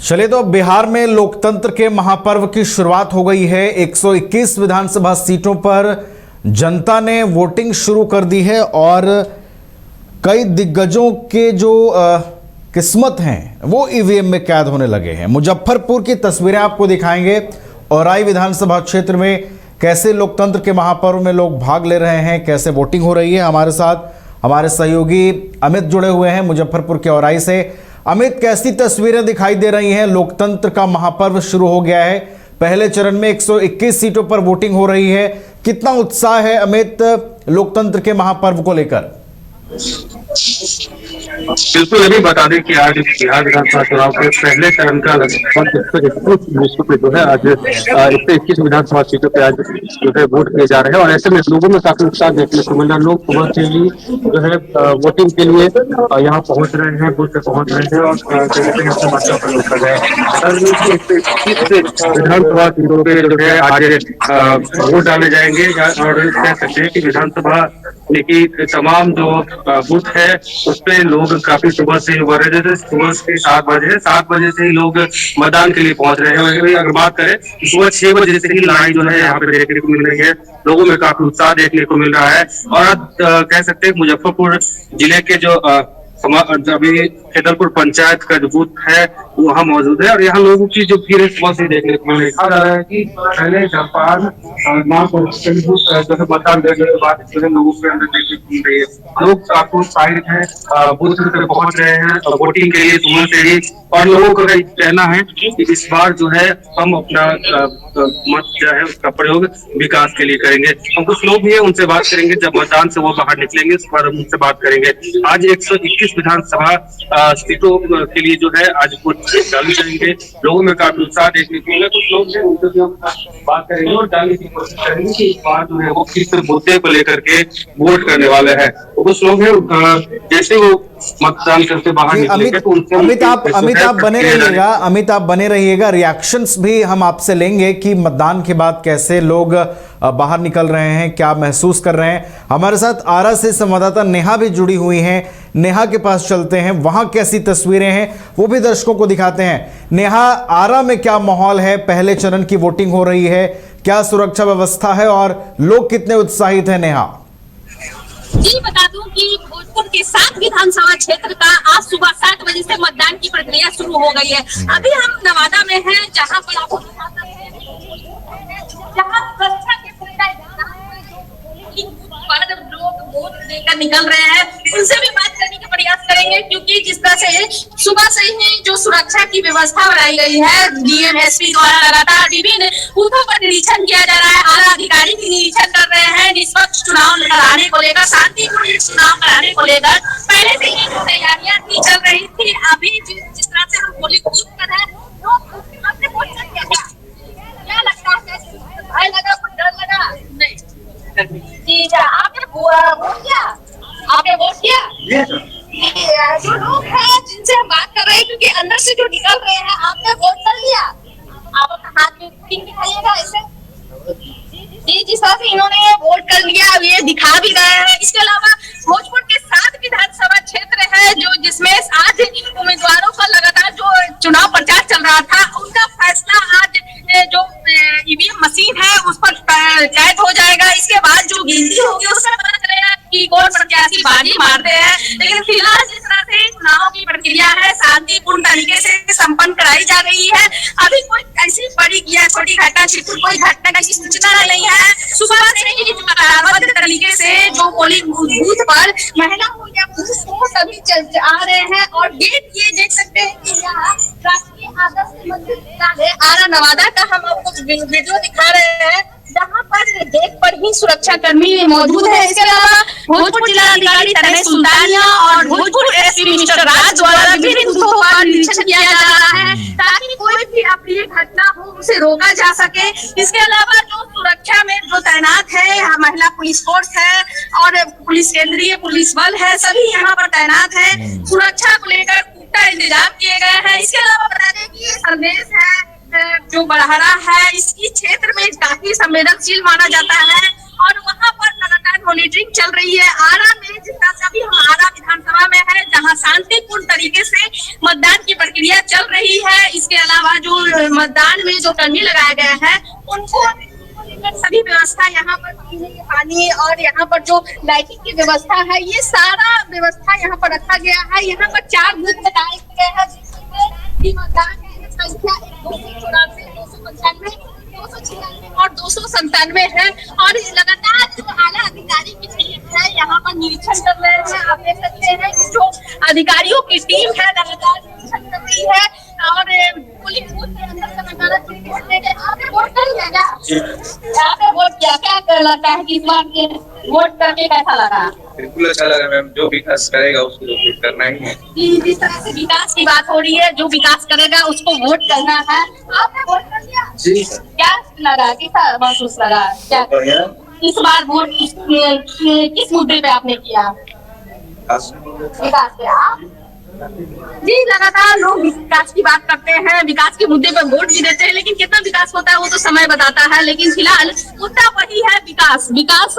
चलिए, तो बिहार में लोकतंत्र के महापर्व की शुरुआत हो गई है। 121 विधानसभा सीटों पर जनता ने वोटिंग शुरू कर दी है और कई दिग्गजों के जो किस्मत हैं वो ईवीएम में कैद होने लगे हैं। मुजफ्फरपुर की तस्वीरें आपको दिखाएंगे। औराई विधानसभा क्षेत्र में कैसे लोकतंत्र के महापर्व में लोग भाग ले रहे हैं, कैसे वोटिंग हो रही है। हमारे साथ हमारे सहयोगी अमित जुड़े हुए हैं मुजफ्फरपुर के औराई से। अमित, कैसी तस्वीरें दिखाई दे रही हैं? लोकतंत्र का महापर्व शुरू हो गया है। पहले चरण में 121 सीटों पर वोटिंग हो रही है। कितना उत्साह है अमित लोकतंत्र के महापर्व को लेकर? बिल्कुल, अभी बता दें कि आज बिहार विधानसभा चुनाव के पहले चरण का लगभग जो है आज 121 विधानसभा सीटों पे आज जो है वोट किए जा रहे हैं और ऐसे में लोगों में काफी उत्साह देखने को मिल रहा है। लोग सुबह से ही जो है वोटिंग के लिए यहाँ पहुंच रहे हैं, बूथ पे पहुंच रहे हैं और समस्या पर लोग कर रहे हैं। विधानसभा सीटों पे जो है आज वोट डाले जाएंगे और कह सकते हैं कि विधानसभा की तमाम जो बूथ है उस पे लोग काफी सुबह से रहे थे। सुबह के 7 बजे से ही लोग मतदान के लिए पहुंच रहे हैं। अगर बात करें सुबह 6 बजे से ही लड़ाई जो है यहाँ पे देखने को मिल रही है। लोगों में काफी उत्साह देखने को मिल रहा है और कह सकते हैं मुजफ्फरपुर जिले के जो अभी खेतरपुर पंचायत का जो बूथ है वहाँ मौजूद है और यहाँ लोगों की जो भीड़ सुबह से देखने को मिल रही है। कहा जा रहा है कि पहले मतदान देने के बाद जो है लोगों के अंदर देखने को मिल रही है। लोग काफी उत्साहित हैं, बूथ की तरफ पहुंच रहे हैं वोटिंग के लिए सुबह से ही। और लोगों का कहना है कि इस बार जो है हम अपना मत जो है उसका प्रयोग विकास के लिए करेंगे। हम कुछ लोग भी हैं, उनसे बात करेंगे। जब मतदान से वो बाहर निकलेंगे उस पर हम उनसे बात करेंगे। आज 121 विधानसभा सीटों के लिए जो है आज वोट डाले जाएंगे। लोगों में काफी उत्साह देखने को मिला। कुछ लोग हैं उनसे भी हम बात करेंगे और डालने की कोशिश करेंगे कि इस बार जो है वो किस मुद्दे को लेकर के वोट करने वाले हैं। कुछ लोग हैं जैसे वो मतदान करके बाहर निकलेंगे तो उनसे अमित आप बने रहिएगा। रिएक्शंस भी हम आपसे लेंगे कि मतदान के बाद कैसे लोग बाहर निकल रहे हैं, क्या महसूस कर रहे हैं। हमारे साथ आरा से संवाददाता नेहा भी जुड़ी हुई हैं। नेहा के पास चलते हैं, वहां कैसी तस्वीरें हैं वो भी दर्शकों को दिखाते हैं। नेहा, आरा में क्या माहौल है? पहले चरण की वोटिंग हो रही है, क्या सुरक्षा व्यवस्था है और लोग कितने उत्साहित हैं? नेहा जी, बता दूं कि भोजपुर के 7 विधानसभा क्षेत्र का आज सुबह 7 बजे से मतदान की प्रक्रिया शुरू हो गई है। अभी हम नवादा में हैं, जहां पर आपको लोग वोट देकर निकल रहे हैं। उनसे भी बात करने का प्रयास करेंगे क्योंकि जिस तरह से सुबह से ही जो सुरक्षा की व्यवस्था बनाई गई है डीएम एसपी द्वारा लगातार विभिन्न बूथों पर निरीक्षण किया जा रहा है। आला अधिकारी भी निरीक्षण कर रहे हैं। निष्पक्ष चुनाव कराने को लेकर, शांतिपूर्ण चुनाव कराने को लेकर पहले से ही तैयारियां की चल रही थी। अभी जिस तरह से हम पोलिंग बूथ पर हैं, आपने वोट किया क्या लगता है? भय लगा, कुछ डर लगा? नहीं जी, आपने वोट किया? आपने वोट किया? जो लोग हैं जिनसे हम बात कर रहे हैं क्योंकि अंदर से जो निकल रहे हैं, आपने वोट कर लिया? आप अपना हाथ में दिखाइएगा ऐसे। जी, जिस तरह से इन्होंने वोट कर लिया ये दिखा भी रहे हैं। इसके अलावा भोजपुर के 7 विधानसभा क्षेत्र है जिसमें आज उम्मीदवारों का लगातार जो चुनाव प्रचार चल रहा था उनका फैसला आज जो ईवीएम मशीन है उस पर कैद हो जाएगा। इसके बाद जो गिनती होगी उसमें पता चलेगा कि कौन प्रत्याशी बाजी मारते हैं। लेकिन फिलहाल जिस तरह से चुनाव की प्रक्रिया है शांतिपूर्ण तरीके से संपन्न कराई जा रही है। अभी कोई ऐसी बड़ी या छोटी घटना कोई घटना की सूचना नहीं है। सुबह से ही चरणबद्ध तरीके से जो पोलिंग बूथ पर महिला हो या पुरुष हो सभी चल आ रहे हैं और गेट ये देख सकते हैं कि यहाँ राष्ट्रीय आदर्श मंदिर विद्यालय आरा नवादा का हम आपको वीडियो दिखा रहे हैं, जहाँ पर गेट पर ही सुरक्षा कर्मी मौजूद है। इसके अलावा भोजपुर जिलाधिकारी तनय सुल्तानिया और भोजपुर एसपी मिस्टर राज द्वारा विभिन्न बूथों पर निरीक्षण किया जा रहा है ताकि कोई भी अप्रिय घटना हो उसे रोका जा सके। इसके अलावा जो सुरक्षा में जो तैनात है महिला पुलिस फोर्स है और पुलिस केंद्रीय पुलिस बल है, सभी यहाँ पर तैनात है। सुरक्षा को लेकर पुख्ता इंतजाम किए गए हैं। इसके अलावा बता दें कि ये संदेश है जो बड़हरा है इस क्षेत्र में काफी संवेदनशील माना जाता है और वहाँ पर लगातार मॉनिटरिंग चल रही है। आरा में जिस तरह से अभी हम आरा विधानसभा में है, जहां शांतिपूर्ण तरीके से मतदान की प्रक्रिया चल रही है। इसके अलावा जो मतदान में जो कर्मी लगाया गया है उनको सभी व्यवस्था यहाँ पर पानी और यहाँ पर जो लाइटिंग की व्यवस्था है, ये सारा व्यवस्था यहाँ पर रखा गया है। यहाँ पर 4 बूथ बनाए गए हैं जिसमें मतदान की संख्या 294, 295, 296 और 297 है। और लगातार जो आला अधिकारी की टीम है यहाँ पर निरीक्षण कर रहे हैं। आप देख सकते हैं कि जो अधिकारियों की टीम है लगातार निरीक्षण कर रही है और पोलिंग बूथ के अंदर से नजारा वोट क्या लगता है कि इस बार ये वोट करके कैसा लगा? बिल्कुल अच्छा लगा मैम, जो विकास करेगा उसको वोट करना ही है। जिस तरह से विकास की बात हो रही है, जो विकास करेगा उसको वोट करना है। आपने वोट कर दिया? जी। क्या लगा, कैसा महसूस लगा? क्या इस बार वोट किस मुद्दे पे आपने किया? विकास पे। आप जी, लगातार लोग विकास की बात करते हैं, विकास के मुद्दे पर वोट भी देते हैं, लेकिन कितना विकास होता है वो तो समय बताता है। लेकिन फिलहाल मुद्दा वही है, विकास। विकास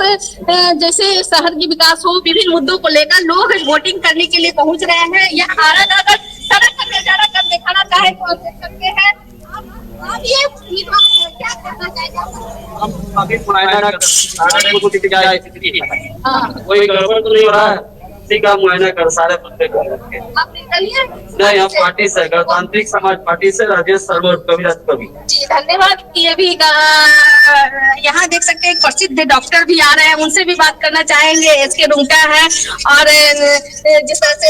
जैसे शहर की विकास हो, विभिन्न मुद्दों को लेकर लोग वोटिंग करने के लिए पहुंच रहे हैं। यह आरा का अगर सड़क का नजारा कर दिखाना चाहे तो आप देख सकते हैं। आप ये उम्मीदवार क्या कहना चाहेंगे? हम अभी मुआयना कोई गड़बड़ तो नहीं हो रहा है, इसी का मुआयना कर सारे बंदे कर रखे। आपने कर लिया? नहीं, हम पार्टी से, गणतांत्रिक समाज पार्टी से राजेश शर्मा कविराज कवि। जी धन्यवाद। ये भी यहाँ देख सकते हैं प्रसिद्ध डॉक्टर भी आ रहे हैं, उनसे भी बात करना चाहेंगे। एसके रुंगटा है और जिस तरह से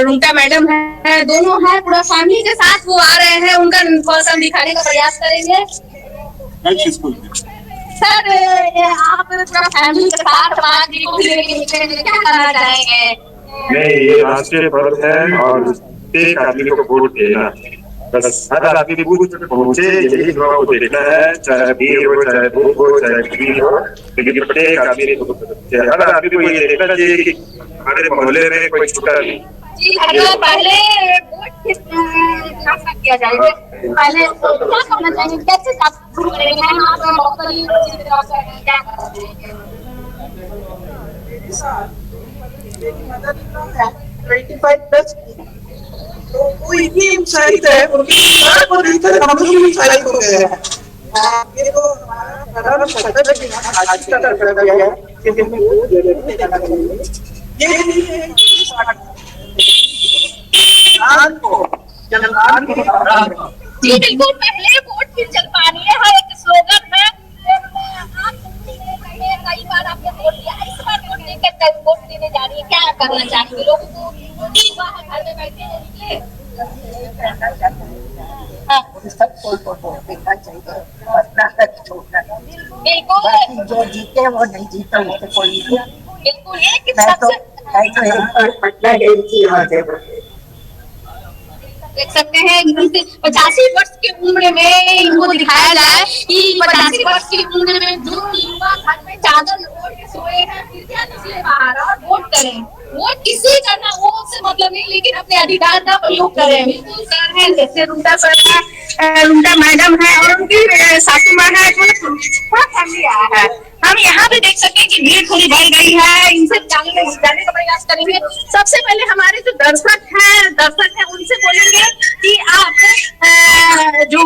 रुंगटा मैडम है, दोनों है, पूरा फैमिली के साथ वो आ रहे हैं। उनका पर्सन दिखाने का प्रयास करेंगे। सर, आप पूरा फैमिली के साथ क्या करना चाहेंगे? नहीं, ये राष्ट्रीय पर्व है और एक आदमी को वोट देना, बस हर आदमी बूथ तक पहुंचे, यही लोगों को देखना है, चाहे अमीर हो, चाहे भूख हो, चाहे गरीब हो, लेकिन प्रत्येक आदमी को हर आदमी को ये देखना चाहिए कि हमारे मोहल्ले में कोई छूटा नहीं। जी पहले वोट किया जाएगा, पहले क्या करना चाहिए, कैसे शुरू करेंगे? तो ये उत्साहित है, हम लोग उत्साहित हो गए हैं। ये तो हमारा सदस्य है, आज का कर्तव्य है कि हमें वोट ये नहीं है जी बिल्कुल, पहले वोट फिर जलपानी है, हर एक स्लोगन है। कई बार आपने वोट दिया, इस बार वोट देकर वोट देने जा रही है, क्या करना चाहेंगे लोगों को? घर में बैठे हैं, बिल्कुल जो जीते वो नहीं जीते उससे कोई बिल्कुल। ये देख सकते हैं 85 वर्ष की उम्र में इनको दिखाया जाए कि 85 वर्ष की उम्र में जो युवा घर में चादर ओढ़ के सोए हैं, फिर क्या निकले बाहर और वोट करें। वोट किसी करना वो से मतलब नहीं, लेकिन अपने अधिकार का प्रयोग करें। बिल्कुल सर है, जैसे रुंटा सर है, रुंटा मैडम है और उनकी सासू माँ है, पूरा फैमिली आया है। हम यहाँ पे देख सकते हैं कि भीड़ थोड़ी बढ़ गई है, इनसे जाने का प्रयास करेंगे। सबसे पहले हमारे जो दर्शक हैं उनसे बोलेंगे कि आप जो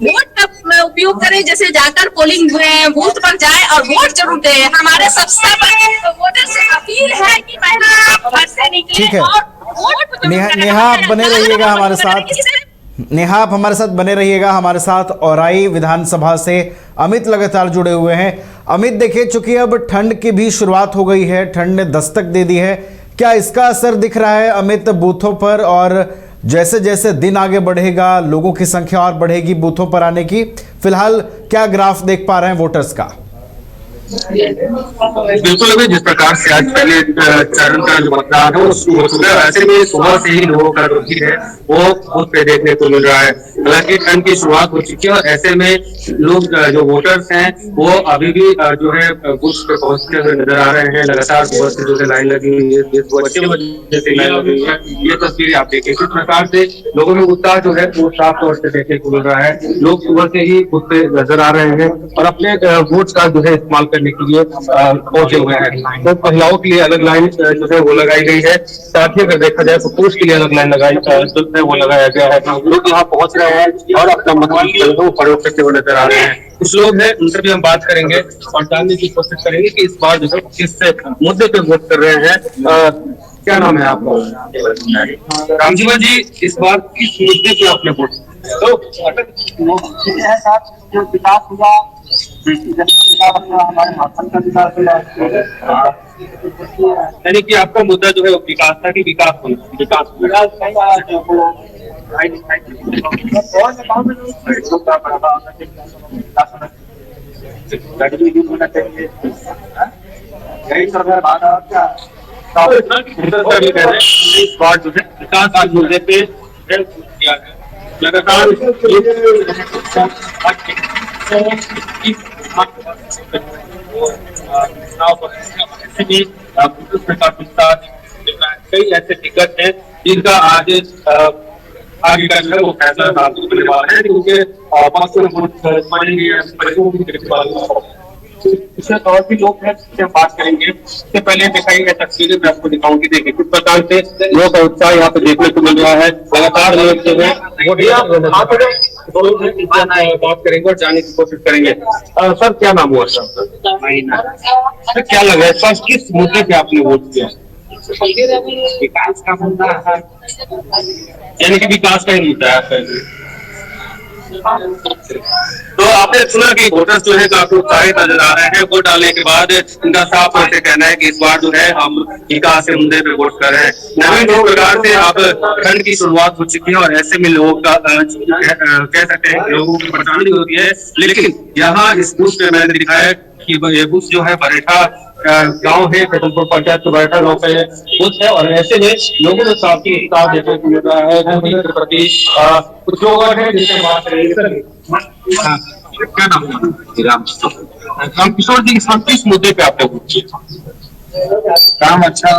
वोट का उपयोग करें, जैसे जाकर पोलिंग बूथ पर जाए और वोट जरूर दें। हमारे सबसे बड़े वोटर से अपील है कि पहले आप घर से निकले और वोट। नेहा आप बने रहिएगा हमारे साथ, नेहा आप हमारे साथ बने रहिएगा हमारे साथ। औराई विधानसभा से अमित लगातार जुड़े हुए हैं। अमित, देखिए चूंकि अब ठंड की भी शुरुआत हो गई है, ठंड ने दस्तक दे दी है, क्या इसका असर दिख रहा है अमित बूथों पर? और जैसे जैसे दिन आगे बढ़ेगा लोगों की संख्या और बढ़ेगी बूथों पर आने की, फिलहाल क्या ग्राफ देख पा रहे हैं वोटर्स का? बिल्कुल, अभी जिस प्रकार से आज पहले चरण का जो मतदान है वो शुरू हो चुका है, ऐसे में सुबह से ही लोगों का रुचि है वो बूथ पे देखने को मिल रहा है। हालांकि ठंड की शुरुआत हो चुकी है और ऐसे में लोग जो वोटर्स हैं वो अभी भी जो है बूथ पे पहुंचते हुए नजर आ रहे हैं। लगातार सुबह से जो है लाइन लगी हुई है, 6 बजे से लाइन लगी हुई है। ये तस्वीरें आप देखिए, किस प्रकार से लोगों में उत्साह जो है वो साफ तौर से देखने को मिल रहा है। लोग सुबह से ही बूथ पे नजर आ रहे हैं और अपने वोट का जो है इस्तेमाल करने के लिए पहुंचे हुए हैं। तो महिलाओं के लिए अलग लाइन जो है वो लगाई गई है, साथ ही अगर देखा जाए तो पुरुष के लिए अलग लाइन लगाई जो है वो लगाया गया है। लोग यहाँ पहुंच रहे हैं और अपना मतदान प्रयोग करते हुए नजर आ रहे हैं। कुछ लोग हैं, उनसे भी हम बात करेंगे और जानने की कोशिश करेंगे कि इस बार जो है किस मुद्दे पे वोट कर रहे हैं। क्या नाम है आपका? रामजीवन जी, इस बार किस मुद्दे पे आपने वोट? जो विकास हुआ, हमारे महात्मा का विकास हुआ, यानी कि आपका मुद्दा जो है वो विकास था कि विकास होना चाहिए, यही सरकार इस बार जो है विकास के मुद्दे पे किया है लगातार। कई ऐसे दिक्कत है जिनका आज आगे का जो है वो फैसला होने वाला है, क्योंकि इसमें और भी लोग हैं जिससे हम बात करेंगे। इससे पहले दिखाई गई तस्वीरें मैं आपको दिखाऊंगी। देखिए किस प्रकार से लोग का उत्साह यहाँ पे देखने को मिल रहा है। लगातार लोग जो है बात करेंगे और जानने की कोशिश करेंगे। सर क्या नाम हुआ सर? क्या लग रहा है सर, किस मुद्दे पे आपने वोट किया? विकास का मुद्दा है, यानी कि विकास का ही मुद्दा है। तो आपने सुना कि वोटर्स जो है काफी उत्साहित नजर आ रहे हैं। वोट डालने के बाद इनका साफ तौर से कहना है कि इस बार जो है हम विकास के मुद्दे पे वोट कर रहे हैं। नवीन प्रकार से अब ठंड की शुरुआत हो चुकी है और ऐसे में लोगों का कह सकते हैं लोगों की परेशानी होती है, लेकिन यहाँ इस बूथ पे मैंने दिखाया कि ये बूथ जो है बरेठा गांव है, फतेहपुर पंचायत के बरेठा गांव का बूथ है और ऐसे में लोगों को काफी उत्साह देखने को मिल रहा है प्रति। कुछ लोग हैं जिनसे बात करेंगे। क्या नाम है? राम किशोर जी, इस वक्त किस मुद्दे पे आपने वोट किया? काम अच्छा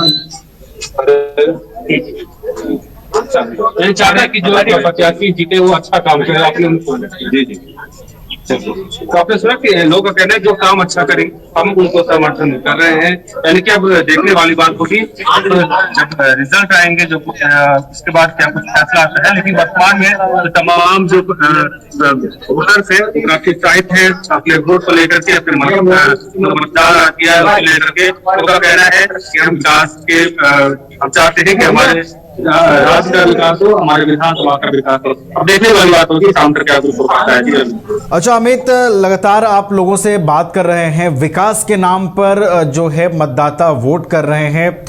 चाहता है कि जो प्रत्याशी जीते वो अच्छा काम करे, आपने उनको? जी। तो आपने सुना कि लोग का कहना है जो काम अच्छा करेंगे हम उनको समर्थन कर रहे हैं। यानी कि अब देखने वाली बात होगी जब रिजल्ट आएंगे, जो उसके बाद क्या कुछ फैसला आता है। लेकिन वर्तमान में तमाम जो वोटर्स है काफी उत्साहित है अपने वोट को लेकर के, अपने मतदान किया है उसको लेकर के। उनका कहना है कि हम विकास के हम चाहते हैं कि हमारे राज्य का विकास हो, हमारे विधानसभा का विकास हो। अब देखने वाली बात होगी शाम तक क्या कुछ हो पाता है। अच्छा अमित, लगातार आप लोगों से बात कर रहे हैं, विकास के नाम पर जो है मतदाता वोट कर रहे हैं।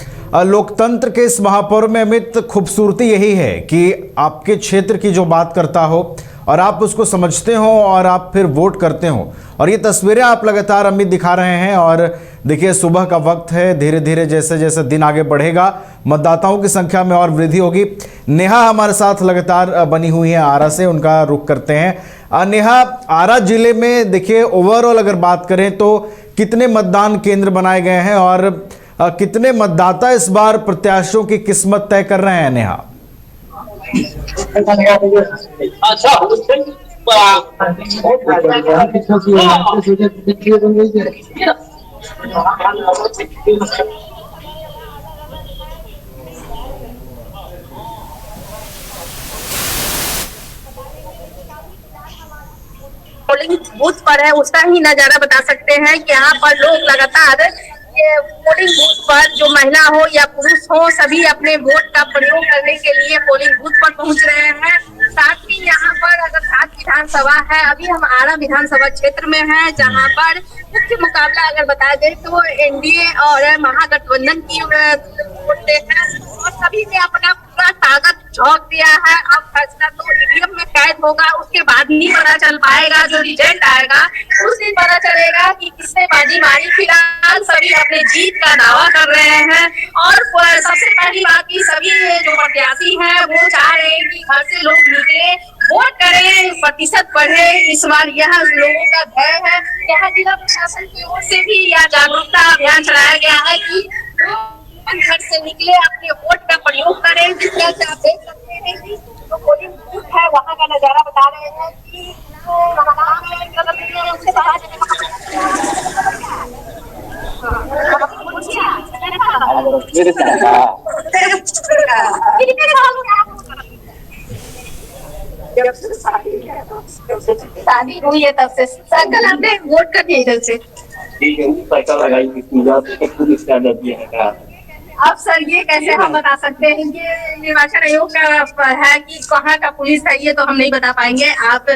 लोकतंत्र के इस महापर्व में अमित खूबसूरती यही है कि आपके क्षेत्र की जो बात करता हो और आप उसको समझते हो और आप फिर वोट करते हो। और ये तस्वीरें आप लगातार अमित दिखा रहे हैं। और देखिए सुबह का वक्त है, धीरे धीरे जैसे जैसे दिन आगे बढ़ेगा मतदाताओं की संख्या में और वृद्धि होगी। नेहा हमारे साथ लगातार बनी हुई है आरा से, उनका रुख करते हैं। नेहा, आरा जिले में देखिए ओवरऑल अगर बात करें तो कितने मतदान केंद्र बनाए गए हैं और कितने मतदाता इस बार प्रत्याशियों की किस्मत तय कर रहे हैं? नेहा अच्छा पोलिंग बूथ पर है उसका ही नजारा बता सकते हैं कि यहाँ पर लोग लगातार ये पोलिंग बूथ पर जो महिला हो या पुरुष हो सभी अपने वोट का प्रयोग करने के लिए पोलिंग बूथ पर पहुंच रहे हैं। साथ ही यहाँ पर अगर 7 विधानसभा है, अभी हम आरा विधानसभा क्षेत्र में हैं, जहाँ पर मुख्य मुकाबला अगर बताया जाए तो एनडीए और महागठबंधन की होते हैं और सभी ने अपना पूरा ताकत झोंक दिया है। अब फैसला तो ईवीएम में कैद होगा, उसके बाद ही पता चल पाएगा, जो रिजल्ट आएगा उस दिन पता चलेगा कि किसने बाजी मारी। फिलहाल सभी अपने जीत का दावा कर रहे हैं और सबसे पहली बात की सभी जो प्रत्याशी हैं वो चाह रहे हैं कि घर से लोग निकले, वोट करें, प्रतिशत बढ़े। इस बार यह लोगों का भय है। यहाँ जिला प्रशासन की ओर से भी यह जागरूकता अभियान चलाया गया है कि घर से निकले, अपने वोट का प्रयोग करें। जिस तरह से आप देख सकते हैं कि जो पोलिंग बूथ है वहाँ का नजारा बता रहे हैं कि तेरे चाचा जब से शादी हुई है तब से कल आपने वोट कर दिया इधर से। ठीक है पैसा लगाई थी पूरी स्टैंडर्ड दिया है। अब सर ये कैसे हम बता सकते हैं, ये निर्वाचन आयोग का है कि कहाँ का पुलिस है, ये तो हम नहीं बता पाएंगे। आप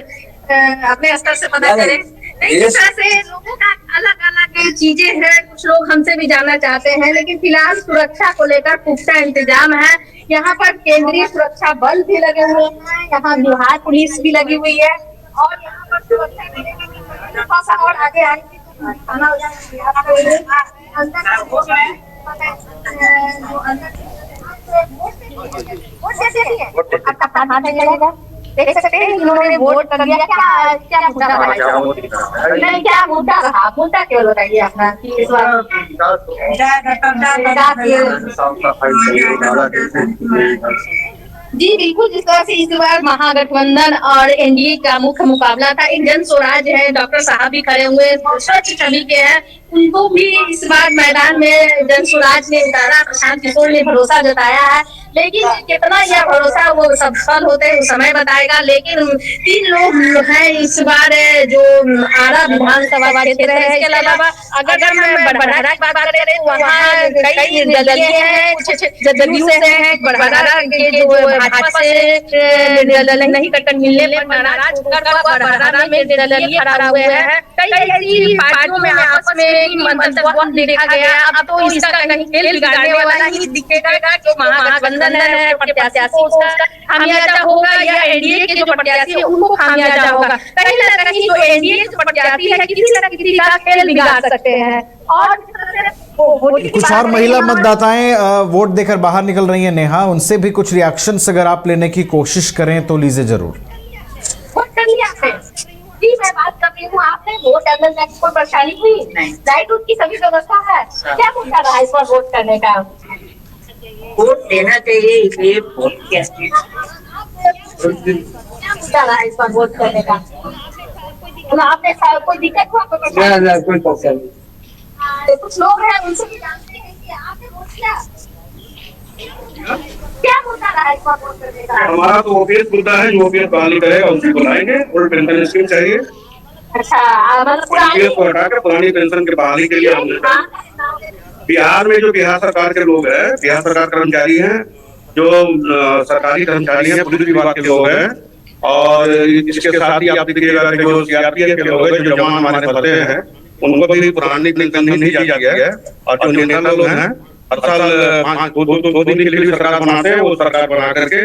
अपने स्तर से पता करें। नहीं, इस तरह से लोगों का अलग अलग चीजें हैं, कुछ लोग हमसे भी जानना चाहते हैं, लेकिन फिलहाल सुरक्षा को लेकर पुख्ता इंतजाम है। यहाँ पर केंद्रीय सुरक्षा बल भी लगे हुए हैं, यहाँ बिहार पुलिस भी लगी हुई है और यहाँ पर सुरक्षा थोड़ा सा और आगे आएंगे तो खाना हो जाएगा। देख सकते हैं इन्होंने वोट कर दिया। क्या मुद्दा रहा? नहीं, क्या मुद्दा रहा? मुद्दा केवल बताइए अपना कि इस बार जी बिल्कुल, जिस तरह से इस बार महागठबंधन और एनडीए का मुख्य मुकाबला था, एक जन स्वराज है, डॉक्टर साहब भी खड़े हुए, स्वच्छ छवि के हैं, उनको भी इस बार मैदान में जन स्वराज ने उतारा। प्रशांत किशोर ने भरोसा जताया है, लेकिन कितना यह भरोसा वो सफल होते हैं समय बताएगा। लेकिन 3 लोग हैं इस बार जो आरा विधानसभा क्षेत्र है। इसके अलावा अगर मैं बड़हरा की बात करें तो वहाँ कई दलीय हैं, कुछ जदयू से हैं, बड़हरा के जो भाजपा से नहीं टक्कर मिलने पर नाराज होकर बड़हरा में दलीय खड़ा हुए हैं। कई ऐसी पार्टियों में आपस में मंतव्य देखा गया। अब तो इसका कहीं खेल बिगाड़ने वाला ही दिखेगा जो महागठबंधन है, प्रत्याशी उसका खामियाजा होगा या एनडीए के जो प्रत्याशी है उनको खामियाजा होगा। कहीं ना कहीं जो एनडीए के प्रत्याशी है किसी न किसी का खेल बिगाड़ सकते हैं। और कुछ और महिला मतदाताएं वोट देकर बाहर निकल रही हैं नेहा, उनसे भी कुछ रिएक्शंस अगर आप लेने की कोशिश करें तो लीजिए जरूर। वोट कर लिया आपने? जी मैं बात कर रही हूँ, आपने वोट डालने में कोई परेशानी हुई? लाइट की सभी व्यवस्था है? क्या मुद्दा रहा इस बार वोट करने का? वोट देना चाहिए इसलिए वोट किया। क्या मुद्दा रहा इस बार वोट करने का? आपने कोई दिक्कत हुआ? कोई परेशानी नहीं। कुछ लोग हैं उनसे भी जानते हैं कि आपने वोट किया, क्या मुद्दा रहा इस बार वोट करने का? हमारा तो ओपीएस मुद्दा है, जो ओपीएस बहाली करेगा उसी को लाएंगे और पेंशन स्कीम चाहिए। अच्छा, मतलब ओपीएस को हटाकर पुरानी पेंशन की बहाली के लिए हमने बिहार में जो बिहार सरकार के लोग हैं, बिहार सरकार कर्मचारी हैं, जो सरकारी कर्मचारी हैं, पुलिस विभाग के लोग हैं, और इसके साथ ही आप देखिएगा कि जो सीआरपीएफ के लोग हैं, जो जवान हमारे पड़ते हैं, उनको भी पुरानी पेंशन नहीं दिया गया है। और जो नेता लोग हैं हर साल 2 दिन के लिए सरकार बनाते हैं, वो सरकार बना करके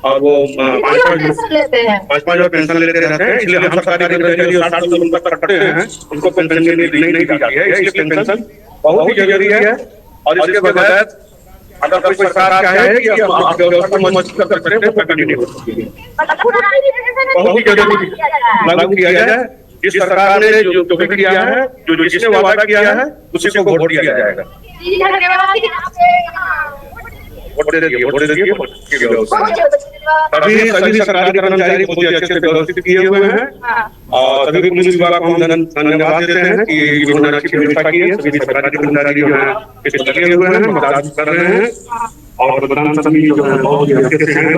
और वो 5-5 जो पेंशन लेते रहते हैं। इसलिए हम सरकारी कर्मचारी जो 60 साल तक कटते हैं उनको पेंशन नहीं दी जाती है। इसलिए पेंशन बहुत ही जरूरी है। और इसके बगैर अगर कोई सरकार चाहे कि मजबूत कर सकते हैं तो नहीं हो सकती है। बहुत ही जरूरी लागू किया जाए। जिस सरकार ने जो भी किया है, जो जिसने वादा किया है उसी को वोट दिया जाएगा। सभी सरकारी कर्मचारी बहुत ही अच्छे से व्यवस्थित किए हुए हैं और सभी पुलिस विभाग को हम धन्यवाद देते हैं कि इन्होंने अच्छी व्यवस्था की है। सभी सरकारी कर्मचारी जो है लगे हुए हैं, मदद कर रहे हैं और प्रधानमंत्री सभी जो है बहुत ही अच्छे से हैं।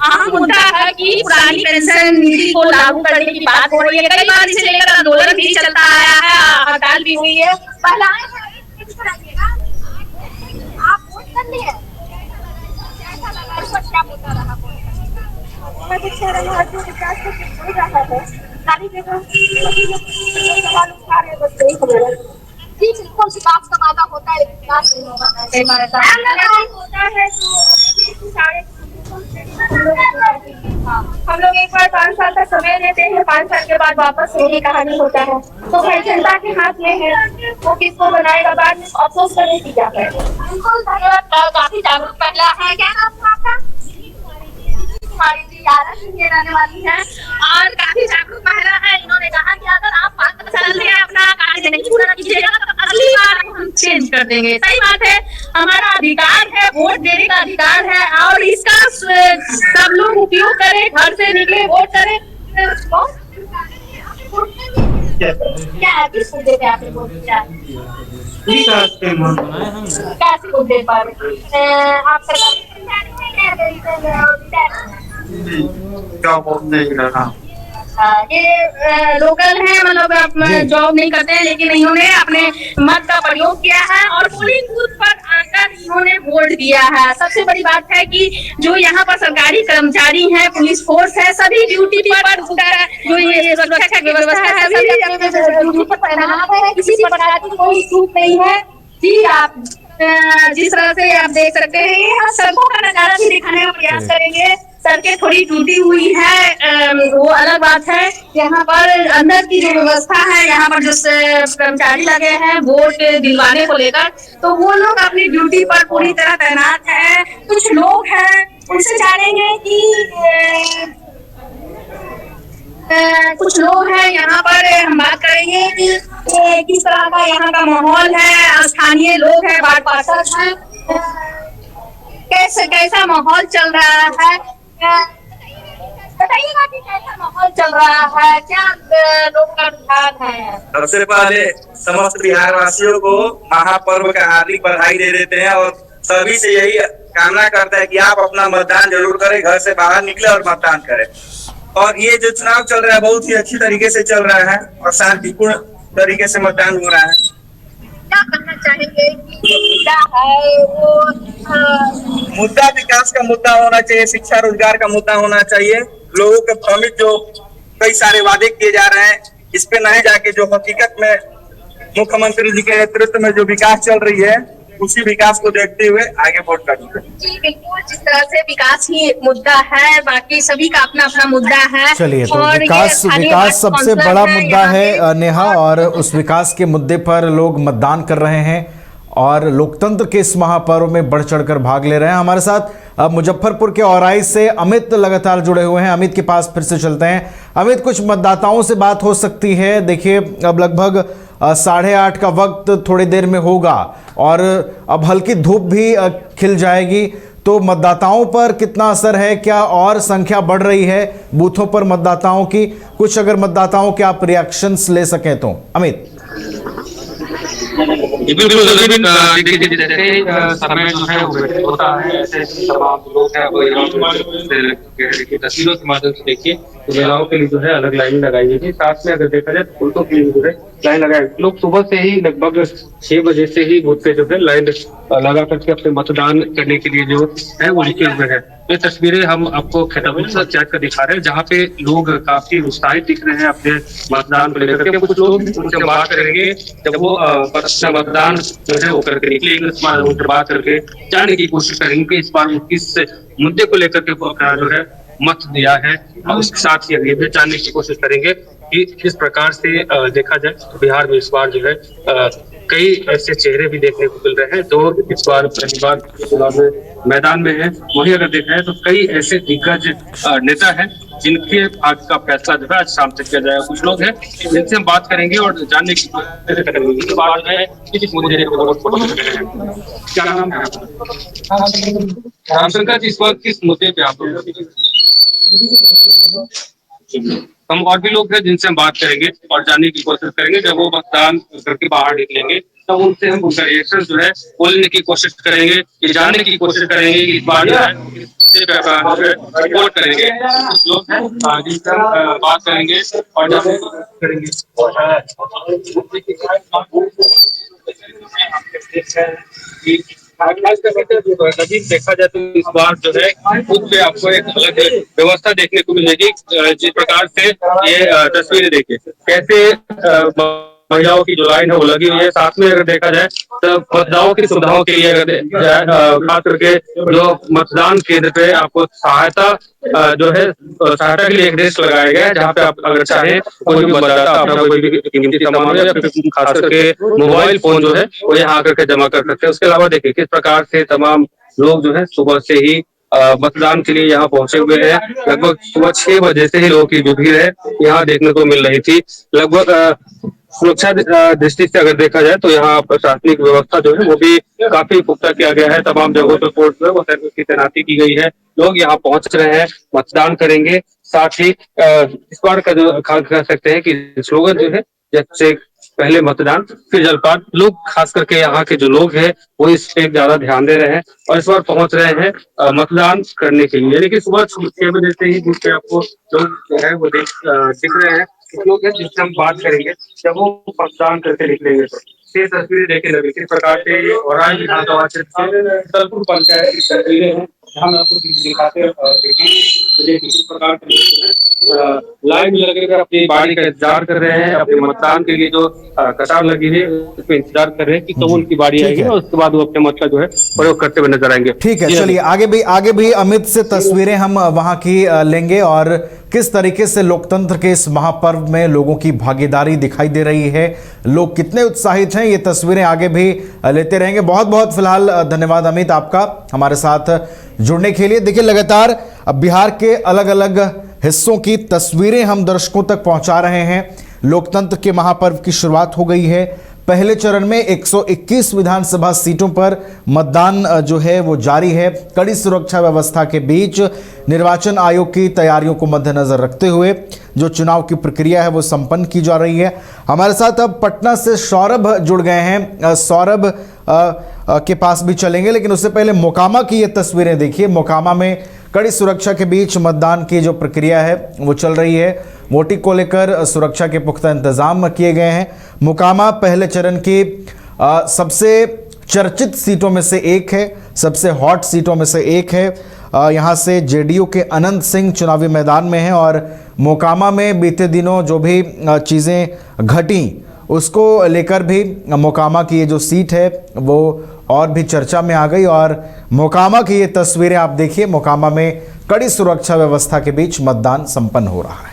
अहम मुद्दा है कि पुरानी पेंशन नीति को लागू करने की बात हो रही है। कई बार इसे लेकर आंदोलन भी चलता आया है, हड़ताल भी हुई है। आप वोट कर लिए? क्या मुद्दा रहा? बिल्कुल विकास का वादा होता है, विकास नहीं होता है। हम लोग एक बार 5 साल का समय देते हैं, 5 साल के बाद वापस यही कहानी होता है। तो भाई जनता के हाथ में है, वो किसको बनाएगा, बाद में अफसोस करने की क्या है। बिल्कुल धन्यवाद। काफी जागरूक महिला है, क्या नाम आपका? हमारी जी रहने वाली है और काफी जागरूक महिला है। इन्होंने कहा कि अगर आप 5 साल में अपना कार्य नहीं पूरा कीजिएगा तो अगली बार हम चेंज कर देंगे। सही बात है, हमारा अधिकार है, वोट देने का अधिकार है और इसका सब लोग उपयोग करें, घर से निकले वोट करें। क्या किस मुद्दे पे आपने वोट दिया? कैसे मुद्दे पर आप ये लोकल है, मतलब जॉब नहीं करते हैं, लेकिन इन्होंने अपने मत का प्रयोग किया है और पोलिंग बूथ पर आकर इन्होंने वोट दिया है। सबसे बड़ी बात है कि जो यहाँ पर सरकारी कर्मचारी हैं, पुलिस फोर्स है, सभी ड्यूटी पर जो ये सुरक्षा की व्यवस्था है सभी ड्यूटी पर तैनात है, किसी प्रकार की कोई छूट नहीं है। जी आप जिस तरह से आप देख सकते हैं, ये हम सड़कों का नजारा भी दिखाने का प्रयास करेंगे। सड़कें थोड़ी टूटी हुई है, वो अलग बात है। यहाँ पर अंदर की जो व्यवस्था है, यहाँ पर जो कर्मचारी लगे हैं वोट दिलवाने को लेकर, तो वो लोग अपनी ड्यूटी पर पूरी तरह तैनात है। कुछ लोग हैं, उनसे जानेंगे कि कुछ लोग हैं यहाँ पर, हम बात करेंगे कि किस तरह का यहाँ का माहौल है, स्थानीय लोग हैं, वार्ड पार्षद हैं, कैसा माहौल चल रहा है, बताइएगा कि कैसा माहौल चल रहा है, क्या लोग का रुझान है। सबसे पहले समस्त बिहार वासियों को महापर्व का हार्दिक बधाई दे देते हैं और सभी से यही कामना करते हैं कि आप अपना मतदान जरूर करें, घर से बाहर निकले और मतदान करें। और ये जो चुनाव चल रहा है बहुत ही अच्छी तरीके से चल रहा है और शांतिपूर्ण तरीके से मतदान हो रहा है। क्या कहना चाहेंगे कि मुद्दा है वो मुद्दा विकास का मुद्दा होना चाहिए, शिक्षा रोजगार का मुद्दा होना चाहिए। लोगों के भ्रमित जो कई सारे वादे किए जा रहे हैं, इस पे नहीं जाके जो हकीकत में मुख्यमंत्री जी के नेतृत्व में जो विकास चल रही है, उसी विकास को देखते हुए आगे वोट करना। जी बिल्कुल, जिस तरह से विकास ही एक मुद्दा है, बाकी सभी का अपना अपना मुद्दा है। चलिए, तो विकास सबसे बड़ा मुद्दा है नेहा, और उस विकास के मुद्दे पर लोग मतदान कर रहे हैं और लोकतंत्र के इस महापर्व में बढ़ चढ़कर भाग ले रहे हैं। हमारे साथ मुजफ्फरपुर के औराई से अमित लगातार जुड़े हुए हैं। अमित के पास फिर से चलते हैं। अमित, कुछ मतदाताओं से बात हो सकती है। देखिए, अब लगभग 8:30 का वक्त थोड़ी देर में होगा और अब हल्की धूप भी खिल जाएगी, तो मतदाताओं पर कितना असर है? क्या और संख्या बढ़ रही है बूथों पर मतदाताओं की? कुछ अगर मतदाताओं के आप रिएक्शंस ले सकें तो अमित। बिल्कुल समय जो है होता है, ऐसे तमाम लोग हैं वो तस्वीरों के माध्यम से देखिए, तो महिलाओं के लिए जो है अलग लाइन लगाई गई थी। साथ में अगर देखा जाए तो पुरुषों के लिए जो है लाइन लगाई। लोग सुबह से ही लगभग 6 बजे से ही बूथ पे जो है लाइन लगा करके अपने मतदान करने के लिए जो है वो रुके हुए हैं। ये तस्वीरें हम आपको खैताबाद पंचायत का दिखा रहे हैं, जहाँ पे लोग काफी उत्साहित दिख रहे हैं अपने मतदान को लेकर के। कुछ लोग उनसे बात करेंगे, जब वो मतदान जो है वो करके निकलेंगे, इस बार उनसे बात करके जानने की कोशिश करेंगे इस बार किस मुद्दे को लेकर के जो है मत दिया है, और उसके साथ ही ये भी जानने की कोशिश करेंगे कि किस प्रकार से देखा जाए तो बिहार में इस बार जो है कई ऐसे चेहरे भी देखने को मिल रहे हैं जो इस बार पहली बार चुनाव में मैदान में है। वहीं अगर देखा जाए तो कई ऐसे दिग्गज नेता हैं जिनके आज का फैसला जो है आज शाम तक किया जाएगा। कुछ लोग हैं जिनसे हम बात करेंगे और जानने की कोशिश करेंगे इस बार जो है किस मुद्दे को। क्या नाम है रामशंकर जी? इस वक्त किस मुद्दे पे आप हम और भी लोग हैं जिनसे हम बात करेंगे और जानने की कोशिश करेंगे। जब वो मतदान करके बाहर निकलेंगे तो उनसे हम उनका रिएक्शन जो है बोलने की कोशिश करेंगे, ये जानने की कोशिश करेंगे कि इस बार जो है रिपोर्ट करेंगे। कुछ लोग हैं जिनसे बात करेंगे और जानने की कोशिश करेंगे। अभी देखा जाए तो इस बार जो है खुद पे आपको एक अलग व्यवस्था देखने को मिलेगी। जिस प्रकार से ये तस्वीरें देखिए कैसे महिलाओं की जो लाइन है वो लगी हुई है। साथ में अगर देखा जाए तो मतदाताओं की सुविधाओं के लिए अगर खास करके जो मतदान केंद्र पे आपको सहायता जो है सहायता के लिए एक डेस्क लगाया गया है, जहाँ पे आप अगर चाहे कोई भी मतदाता अपना कोई भी कीमती सामान या खास करके मोबाइल फोन जो है वो यहाँ आकर के जमा कर सकते हैं। उसके अलावा देखिए किस प्रकार से तमाम लोग जो है सुबह से ही मतदान के लिए यहाँ पहुंचे हुए हैं। लगभग सुबह 6 बजे से ही लोगों की जो भीड़ है यहाँ देखने को मिल रही थी। लगभग सुरक्षा दृष्टि से अगर देखा जाए तो यहाँ प्रशासनिक व्यवस्था जो है वो भी काफी पुख्ता किया गया है। तमाम जगहों पर फोर्स जो है वो सैनिकों की तैनाती की गई है। लोग यहाँ पहुंच रहे हैं, मतदान करेंगे। साथ ही इस बार का जो कह सकते हैं कि स्लोगन जो है, जैसे पहले मतदान फिर जलपान, लोग खास करके यहाँ के जो लोग हैं वो इस पे ज्यादा ध्यान दे रहे हैं और इस बार पहुंच रहे हैं मतदान करने के लिए। लेकिन सुबह 6 बजे से ही बूथ पे आपको लोग जो है वो दिख रहे हैं। लोग हैं जिससे हम बात करेंगे जब वो मतदान करके निकलेंगे तो ये तस्वीरें देखे लगे किस प्रकार से और विधानसभा क्षेत्र से दलपुर पंचायत की तस्वीरें हैं, हम आपको दिखाते देखिए किस प्रकार लाइन में लगकर अपनी बारी का इंतजार कर रहे हैं। अपने मतदान के लिए जो कतार लगी है उसमें इंतजार कर रहे हैं कि कब उनकी बारी आएगी और उसके बाद वो अपने मत का जो है प्रयोग करते हुए नजर आएंगे। ठीक है, चलिए आगे भी अमित से तस्वीरें हम वहां की लेंगे और किस तरीके से लोकतंत्र के इस महापर्व में लोगों की भागीदारी दिखाई दे रही है, लोग कितने उत्साहित हैं, ये तस्वीरें आगे भी लेते रहेंगे। बहुत बहुत फिलहाल धन्यवाद अमित आपका हमारे साथ जुड़ने के लिए। देखिए लगातार अब बिहार के अलग अलग हिस्सों की तस्वीरें हम दर्शकों तक पहुंचा रहे हैं। लोकतंत्र के महापर्व की शुरुआत हो गई है। पहले चरण में 121 विधानसभा सीटों पर मतदान जो है वो जारी है। कड़ी सुरक्षा व्यवस्था के बीच निर्वाचन आयोग की तैयारियों को मद्देनजर रखते हुए जो चुनाव की प्रक्रिया है वो संपन्न की जा रही है। हमारे साथ अब पटना से सौरभ जुड़ गए हैं। सौरभ के पास भी चलेंगे, लेकिन उससे पहले मोकामा की ये तस्वीरें देखिए। मोकामा में कड़ी सुरक्षा के बीच मतदान की जो प्रक्रिया है वो चल रही है। वोटिंग को लेकर सुरक्षा के पुख्ता इंतजाम किए गए हैं। मोकामा पहले चरण की सबसे चर्चित सीटों में से एक है, सबसे हॉट सीटों में से एक है। यहाँ से जेडीयू के अनंत सिंह चुनावी मैदान में हैं और मोकामा में बीते दिनों जो भी चीज़ें घटी उसको लेकर भी मोकामा की ये जो सीट है वो और भी चर्चा में आ गई। और मोकामा की ये तस्वीरें आप देखिए, मोकामा में कड़ी सुरक्षा व्यवस्था के बीच मतदान संपन्न हो रहा है।